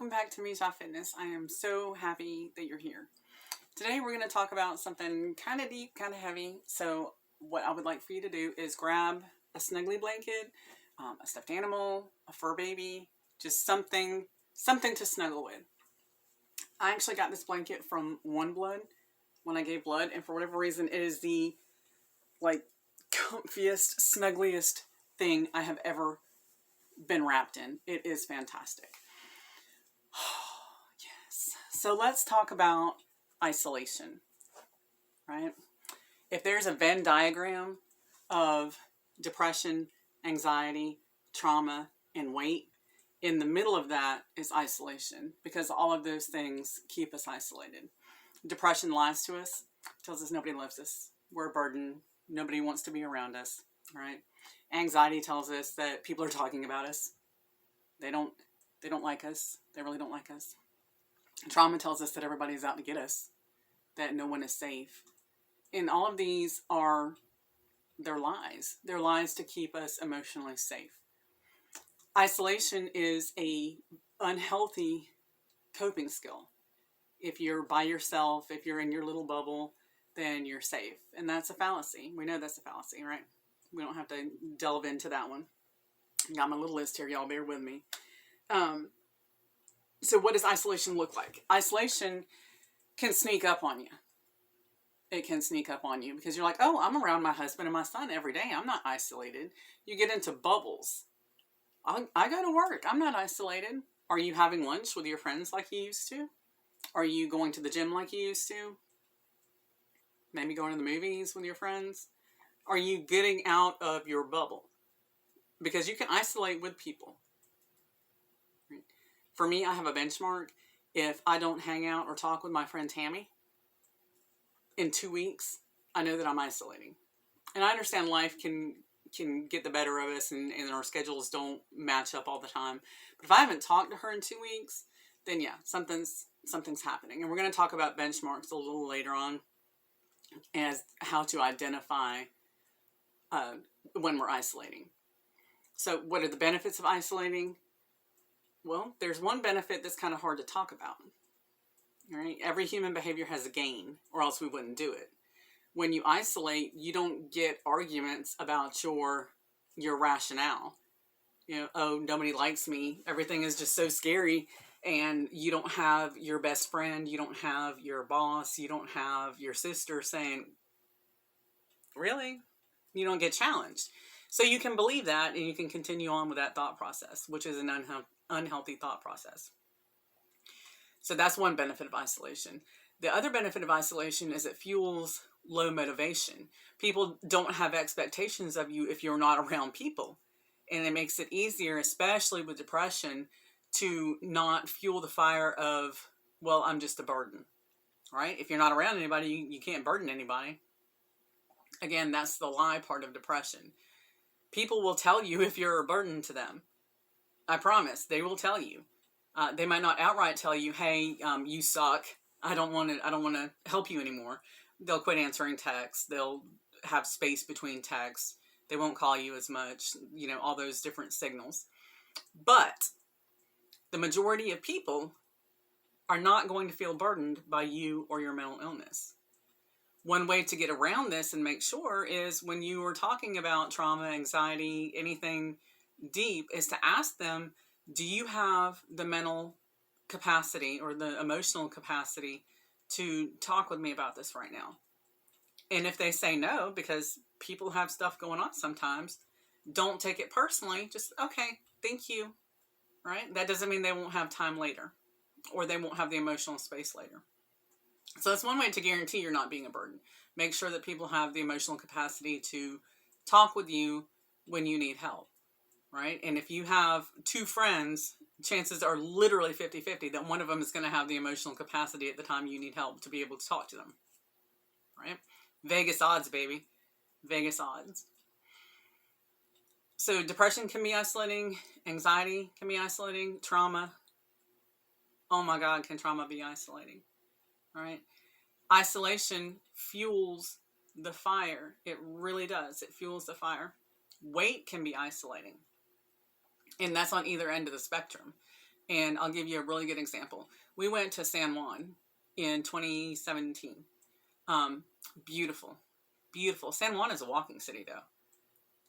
welcome back to Misha Fitness. I am so happy that you're here. Today we're going to talk about something kind of deep, kind of heavy. So what I would like for you to do is grab a snuggly blanket, a stuffed animal, a fur baby, just something to snuggle with. I actually got this blanket from One Blood when I gave blood, and for whatever reason, it is the comfiest, snuggliest thing I have ever been wrapped in. It is fantastic. Yes. So let's talk about isolation, right? If there's a Venn diagram of depression, anxiety, trauma, and weight, in the middle of that is isolation, because all of those things keep us isolated. Depression lies to us, tells us nobody loves us, we're a burden, nobody wants to be around us, right? Anxiety tells us that people are talking about us. They don't like us. They really don't like us. Trauma tells us that everybody's out to get us, that no one is safe. And all of these they're lies. They're lies to keep us emotionally safe. Isolation is a unhealthy coping skill. If you're by yourself, if you're in your little bubble, then you're safe. And that's a fallacy. We know that's a fallacy, right? We don't have to delve into that one. Got my little list here. Y'all bear with me. So what does isolation look like? Isolation can sneak up on you. It can sneak up on you because you're like, oh, I'm around my husband and my son every day. I'm not isolated. You get into bubbles. I go to work. I'm not isolated. Are you having lunch with your friends like you used to? Are you going to the gym like you used to? Maybe going to the movies with your friends? Are you getting out of your bubble? Because you can isolate with people. For me, I have a benchmark. If I don't hang out or talk with my friend Tammy in 2 weeks, I know that I'm isolating. And I understand life can get the better of us and our schedules don't match up all the time. But if I haven't talked to her in 2 weeks, then yeah, something's happening. And we're going to talk about benchmarks a little later on as how to identify when we're isolating. So what are the benefits of isolating? Well, there's one benefit that's kind of hard to talk about. Right? Every human behavior has a gain, or else we wouldn't do it. When you isolate, you don't get arguments about your rationale. You know, oh, nobody likes me. Everything is just so scary. And you don't have your best friend. You don't have your boss. You don't have your sister saying, really? You don't get challenged. So you can believe that and you can continue on with that thought process, which is an unhealthy thought process. So that's one benefit of isolation. The other benefit of isolation is it fuels low motivation. People don't have expectations of you if you're not around people. And it makes it easier, especially with depression, to not fuel the fire of, well, I'm just a burden, right? If you're not around anybody, you can't burden anybody. Again, that's the lie part of depression. People will tell you if you're a burden to them. I promise, they will tell you. They might not outright tell you, hey, you suck. I don't want to help you anymore. They'll quit answering texts. They'll have space between texts. They won't call you as much, all those different signals. But the majority of people are not going to feel burdened by you or your mental illness. One way to get around this and make sure is when you are talking about trauma, anxiety, anything deep, is to ask them, do you have the mental capacity or the emotional capacity to talk with me about this right now? And if they say no, because people have stuff going on sometimes, don't take it personally. Just, okay, thank you, right? That doesn't mean they won't have time later or they won't have the emotional space later. So that's one way to guarantee you're not being a burden. Make sure that people have the emotional capacity to talk with you when you need help, right? And if you have two friends, chances are literally 50-50 that one of them is going to have the emotional capacity at the time you need help to be able to talk to them, right? Vegas odds, baby. Vegas odds. So depression can be isolating. Anxiety can be isolating. Trauma. Oh my God, can trauma be isolating? All right. Isolation fuels the fire. It really does. It fuels the fire. Weight can be isolating. And that's on either end of the spectrum. And I'll give you a really good example. We went to San Juan in 2017. Beautiful, beautiful. San Juan is a walking city, though.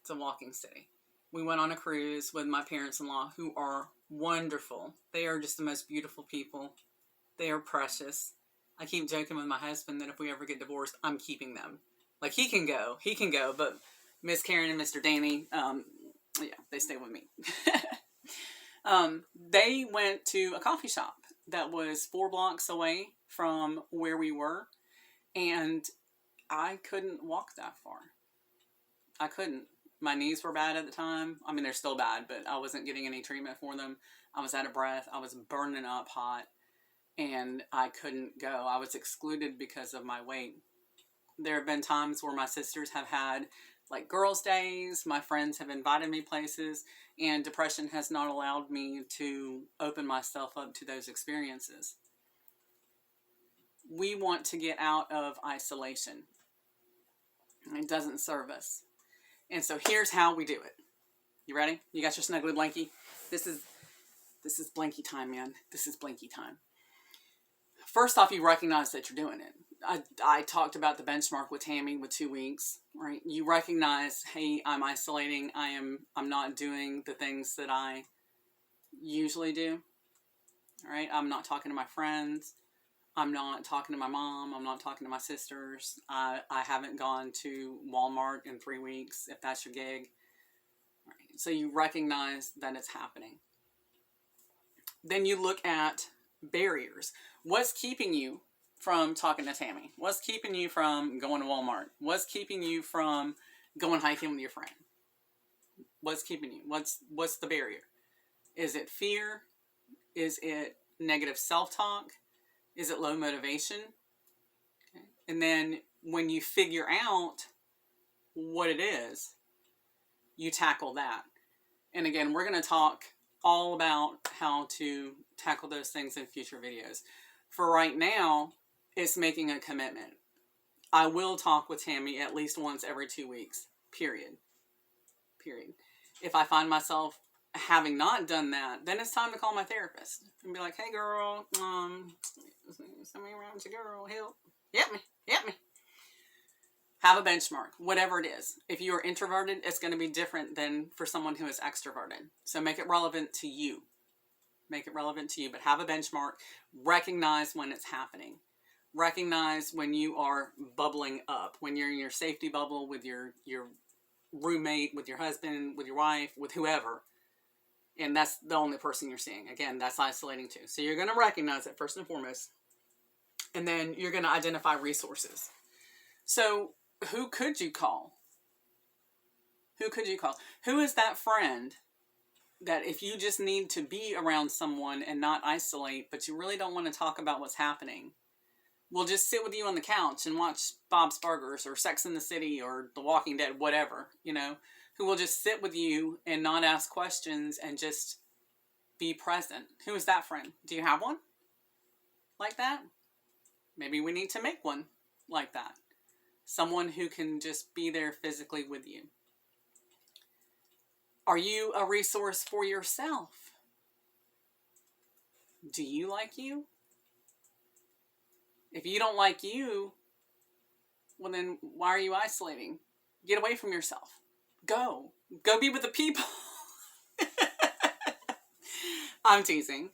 It's a walking city. We went on a cruise with my parents-in-law, who are wonderful. They are just the most beautiful people. They are precious. I keep joking with my husband that if we ever get divorced, I'm keeping them. Like, he can go, but Miss Karen and Mr. Danny, yeah, they stay with me. They went to a coffee shop that was 4 blocks away from where we were, and I couldn't walk that far. I couldn't. My knees were bad at the time. I mean, they're still bad, but I wasn't getting any treatment for them. I was out of breath. I was burning up hot, and I couldn't go. I was excluded because of my weight. There have been times where my sisters have had like girls' days. My friends have invited me places, and depression has not allowed me to open myself up to those experiences. We want to get out of isolation. It doesn't serve us. And so here's how we do it. You ready? You got your snuggly blankie? This is blankie time, man. This is blankie time. First off, you recognize that you're doing it. I talked about the benchmark with Tammy with 2 weeks, right? You recognize, hey, I'm isolating. I'm not doing the things that I usually do. All right? I'm not talking to my friends. I'm not talking to my mom. I'm not talking to my sisters. I haven't gone to Walmart in 3 weeks, if that's your gig. All right. So you recognize that it's happening. Then you look at barriers. What's keeping you from talking to Tammy? What's keeping you from going to Walmart? What's keeping you from going hiking with your friend? What's keeping you? What's the barrier? Is it fear? Is it negative self-talk? Is it low motivation? Okay. And then when you figure out what it is, you tackle that. And again, we're going to talk all about how to tackle those things in future videos. For right now, it's making a commitment. I will talk with Tammy at least once every 2 weeks, period. If I find myself having not done that, then it's time to call my therapist and be like, hey girl, send me around to girl, help me. Have a benchmark, whatever it is. If you are introverted, it's going to be different than for someone who is extroverted. So make it relevant to you. But have a benchmark. Recognize when it's happening. Recognize when you are bubbling up, when you're in your safety bubble with your roommate, with your husband, with your wife, with whoever. And that's the only person you're seeing. Again, that's isolating too. So you're going to recognize it first and foremost. And then you're going to identify resources. So who could you call? Who is that friend that if you just need to be around someone and not isolate, but you really don't want to talk about what's happening, will just sit with you on the couch and watch Bob's Burgers or Sex and the City or The Walking Dead, whatever, who will just sit with you and not ask questions and just be present. Who is that friend? Do you have one like that? Maybe we need to make one like that. Someone who can just be there physically with you. Are you a resource for yourself? Do you like you? If you don't like you, well then why are you isolating? Get away from yourself. Go be with the people. I'm teasing.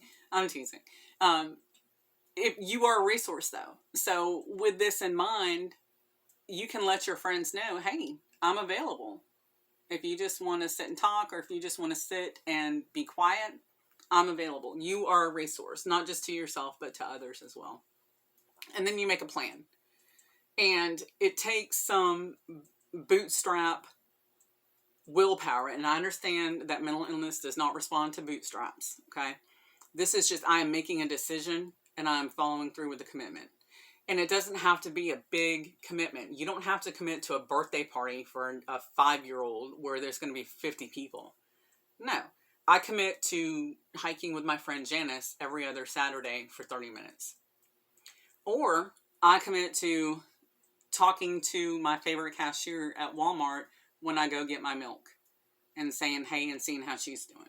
If you are a resource though. So with this in mind, you can let your friends know, hey, I'm available. If you just want to sit and talk, or if you just want to sit and be quiet, I'm available. You are a resource, not just to yourself, but to others as well. And then you make a plan. And it takes some bootstrap willpower. And I understand that mental illness does not respond to bootstraps. Okay. This is just, I am making a decision and I'm following through with the commitment. And it doesn't have to be a big commitment. You don't have to commit to a birthday party for a 5-year-old where there's going to be 50 people. No. I commit to hiking with my friend Janice every other Saturday for 30 minutes. Or I commit to talking to my favorite cashier at Walmart when I go get my milk and saying hey and seeing how she's doing.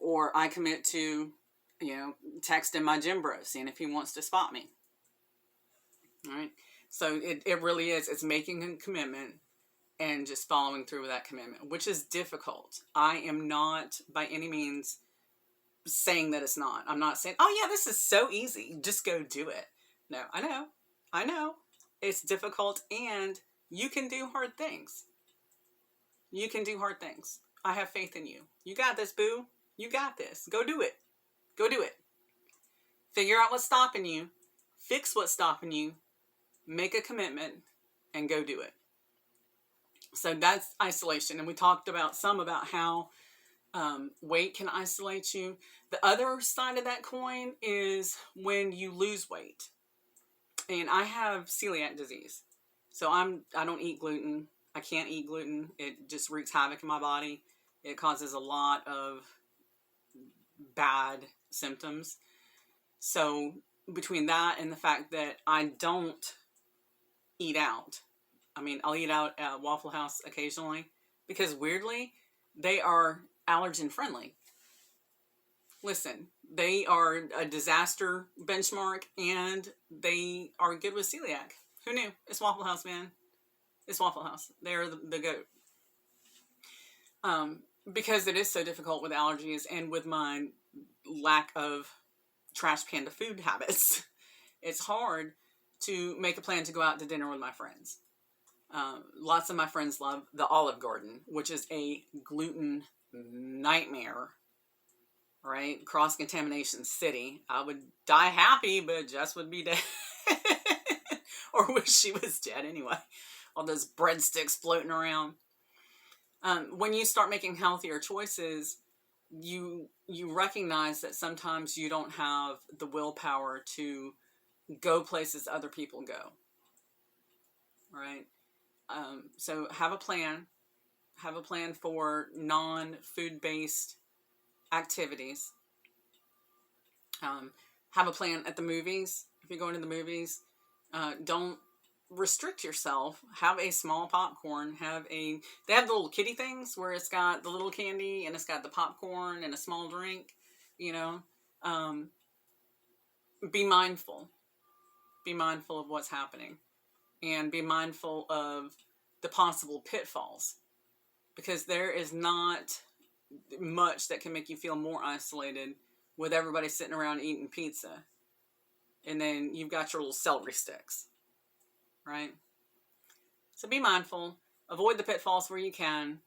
Or I commit to, texting my gym bro, seeing if he wants to spot me. All right. So it really is. It's making a commitment and just following through with that commitment, which is difficult. I am not by any means saying that it's not. I'm not saying, oh yeah, this is so easy, just go do it. No, I know it's difficult, and you can do hard things. You can do hard things. I have faith in you. You got this, boo. You got this. Go do it. Go do it. Figure out what's stopping you. Fix what's stopping you. Make a commitment and go do it. So that's isolation. And we talked about how weight can isolate you. The other side of that coin is when you lose weight. And I have celiac disease. So I don't eat gluten. I can't eat gluten. It just wreaks havoc in my body. It causes a lot of bad symptoms. So between that and the fact that I don't eat out, I mean, I'll eat out at Waffle House occasionally because weirdly, they are allergen friendly. Listen, they are a disaster benchmark and they are good with celiac. Who knew? It's Waffle House, man. It's Waffle House. They're the goat. Because it is so difficult with allergies and with my lack of trash panda food habits, it's hard to make a plan to go out to dinner with my friends. Lots of my friends love the Olive Garden, which is a gluten nightmare, right? Cross-contamination city. I would die happy, but Jess would be dead. Or wish she was dead anyway. All those breadsticks floating around. When you start making healthier choices, you recognize that sometimes you don't have the willpower to go places other people go, right? So have a plan. Have a plan for non-food-based activities. Have a plan at the movies. If you're going to the movies, don't restrict yourself. Have a small popcorn. They have the little kiddie things where it's got the little candy and it's got the popcorn and a small drink, be mindful. Be mindful of what's happening and be mindful of the possible pitfalls, because there is not much that can make you feel more isolated with everybody sitting around eating pizza and then you've got your little celery sticks, right? So be mindful, avoid the pitfalls where you can.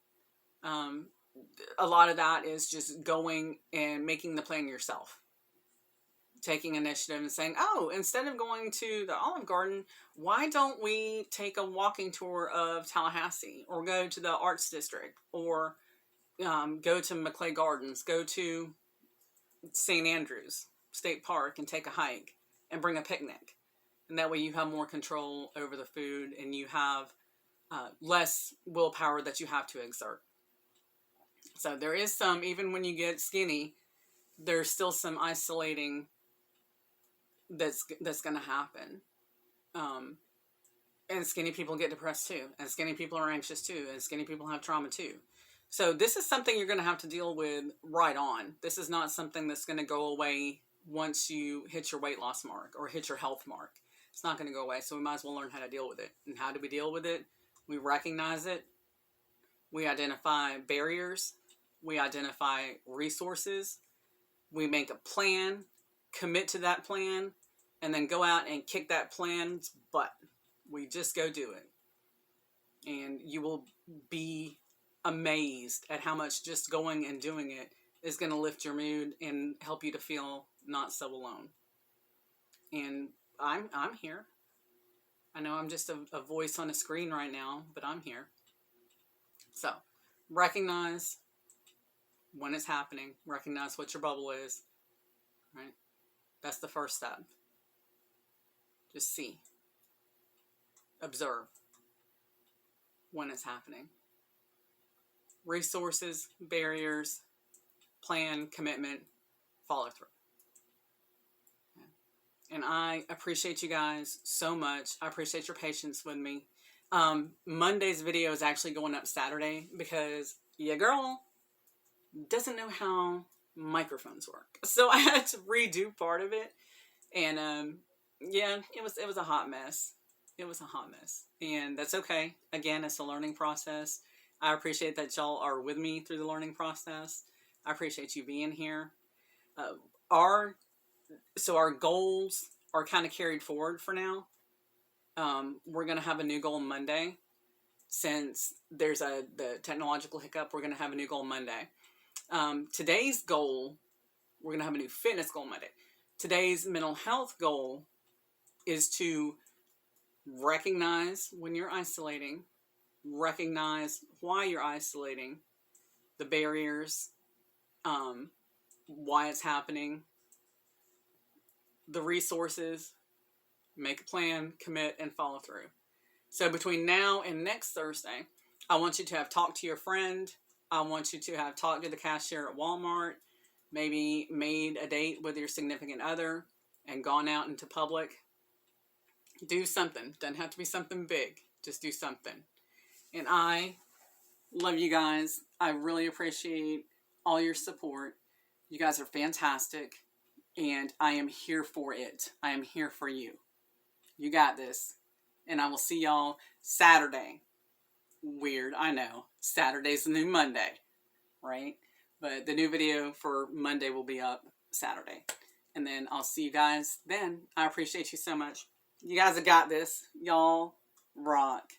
A lot of that is just going and making the plan yourself. Taking initiative and saying, oh, instead of going to the Olive Garden, why don't we take a walking tour of Tallahassee or go to the Arts District or go to Maclay Gardens, go to St. Andrews State Park and take a hike and bring a picnic. And that way you have more control over the food and you have less willpower that you have to exert. So there is some, even when you get skinny, there's still some isolating that's going to happen. And skinny people get depressed too. And skinny people are anxious too. And skinny people have trauma too. So this is something you're going to have to deal with right on. This is not something that's going to go away once you hit your weight loss mark or hit your health mark. It's not going to go away. So we might as well learn how to deal with it. And how do we deal with it? We recognize it. We identify barriers. We identify resources. We make a plan, commit to that plan, and then go out and kick that plan's butt. We just go do it. And you will be amazed at how much just going and doing it is going to lift your mood and help you to feel not so alone. And I'm here. I know I'm just a voice on a screen right now, but I'm here. So recognize when it's happening. Recognize what your bubble is. Right? That's the first step. Just see. Observe when it's happening. Resources, barriers, plan, commitment, follow through. And I appreciate you guys so much. I appreciate your patience with me. Monday's video is actually going up Saturday because your girl doesn't know how microphones work. So I had to redo part of it. And yeah, it was a hot mess. It was a hot mess. And that's okay. Again, it's a learning process. I appreciate that y'all are with me through the learning process. I appreciate you being here. Uh, our our goals are kind of carried forward for now. We're gonna have a new goal Monday. Since there's the technological hiccup, we're gonna have a new goal Monday. Today's goal, we're gonna have a new fitness goal Monday. Today's mental health goal is to recognize when you're isolating, recognize why you're isolating, the barriers, why it's happening, the resources, make a plan, commit, and follow through. So between now and next Thursday, I want you to have talked to your friend. I want you to have talked to the cashier at Walmart, maybe made a date with your significant other and gone out into public. Do something. Doesn't have to be something big. Just do something. And I love you guys. I really appreciate all your support. You guys are fantastic. And I am here for it. I am here for you. You got this. And I will see y'all Saturday. Weird, I know. Saturday's the new Monday, right? But the new video for Monday will be up Saturday. And then I'll see you guys then. I appreciate you so much. You guys have got this. Y'all rock.